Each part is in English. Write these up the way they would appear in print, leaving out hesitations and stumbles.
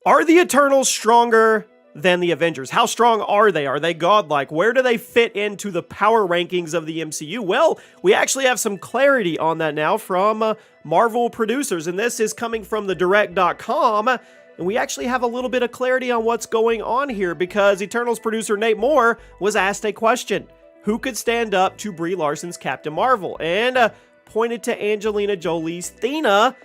Are the Eternals stronger than the Avengers? How strong are they? Are they godlike? Where do they fit into the power rankings of the MCU? Well, we actually have some clarity on that now from Marvel producers, and this is coming from the direct.com, and we actually have a little bit of clarity on what's going on here because Eternals producer Nate Moore was asked a question. Who could stand up to Brie Larson's Captain Marvel? And pointed to Angelina Jolie's Thena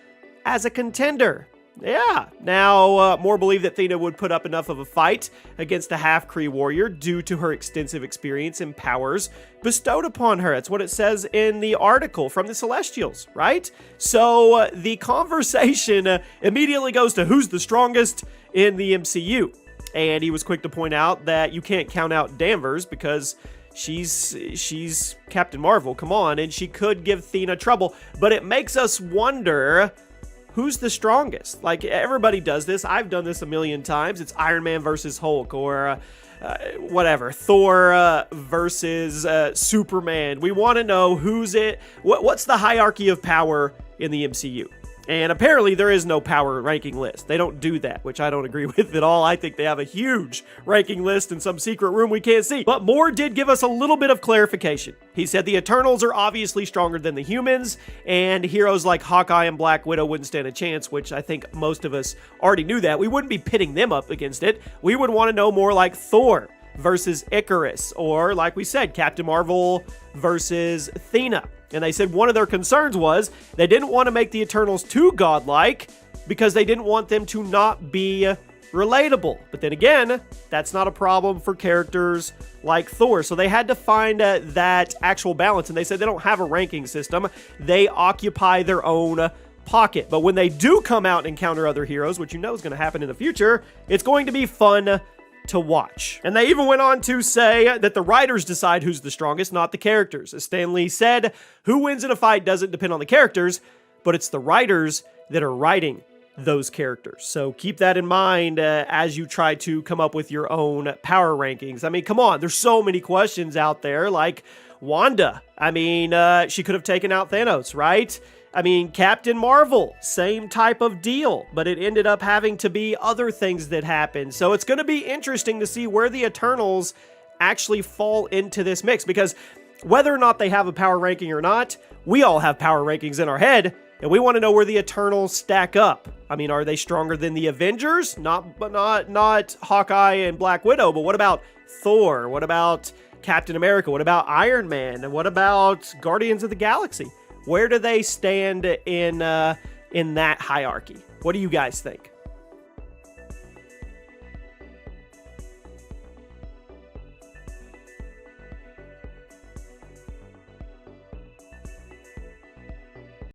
as a contender. Yeah, now Moore believed that Thena would put up enough of a fight against the half-Kree warrior due to her extensive experience and powers bestowed upon her. That's what it says in the article from the Celestials, right? So the conversation immediately goes to who's the strongest in the MCU. And he was quick to point out that you can't count out Danvers because she's Captain Marvel, come on, and she could give Thena trouble. But it makes us wonder, who's the strongest? Like, everybody does this. I've done this a million times. It's Iron Man versus Hulk, or whatever, Thor versus Superman. We want to know what's the hierarchy of power in the MCU. And apparently there is no power ranking list. They don't do that, which I don't agree with at all. I think they have a huge ranking list in some secret room we can't see. But Moore did give us a little bit of clarification. He said the Eternals are obviously stronger than the humans, and heroes like Hawkeye and Black Widow wouldn't stand a chance, which I think most of us already knew that. We wouldn't be pitting them up against it. We would want to know more like Thor versus Icarus, or like we said, Captain Marvel versus Thena. And they said one of their concerns was they didn't want to make the Eternals too godlike because they didn't want them to not be relatable. But then again, that's not a problem for characters like Thor. So they had to find that actual balance. And they said they don't have a ranking system. They occupy their own pocket. But when they do come out and encounter other heroes, which you know is going to happen in the future, it's going to be fun to watch. And they even went on to say that the writers decide who's the strongest, not the characters. As Stan Lee said, who wins in a fight doesn't depend on the characters, but it's the writers that are writing those characters. So keep that in mind as you try to come up with your own power rankings. I mean, come on, there's so many questions out there, like Wanda. I mean, she could have taken out Thanos, right? I mean, Captain Marvel, same type of deal, but it ended up having to be other things that happened. So it's going to be interesting to see where the Eternals actually fall into this mix, because whether or not they have a power ranking or not, we all have power rankings in our head, and we want to know where the Eternals stack up. I mean, are they stronger than the Avengers? Not Hawkeye and Black Widow, but what about Thor? What about Captain America? What about Iron Man? And what about Guardians of the Galaxy? Where do they stand in that hierarchy? What do you guys think?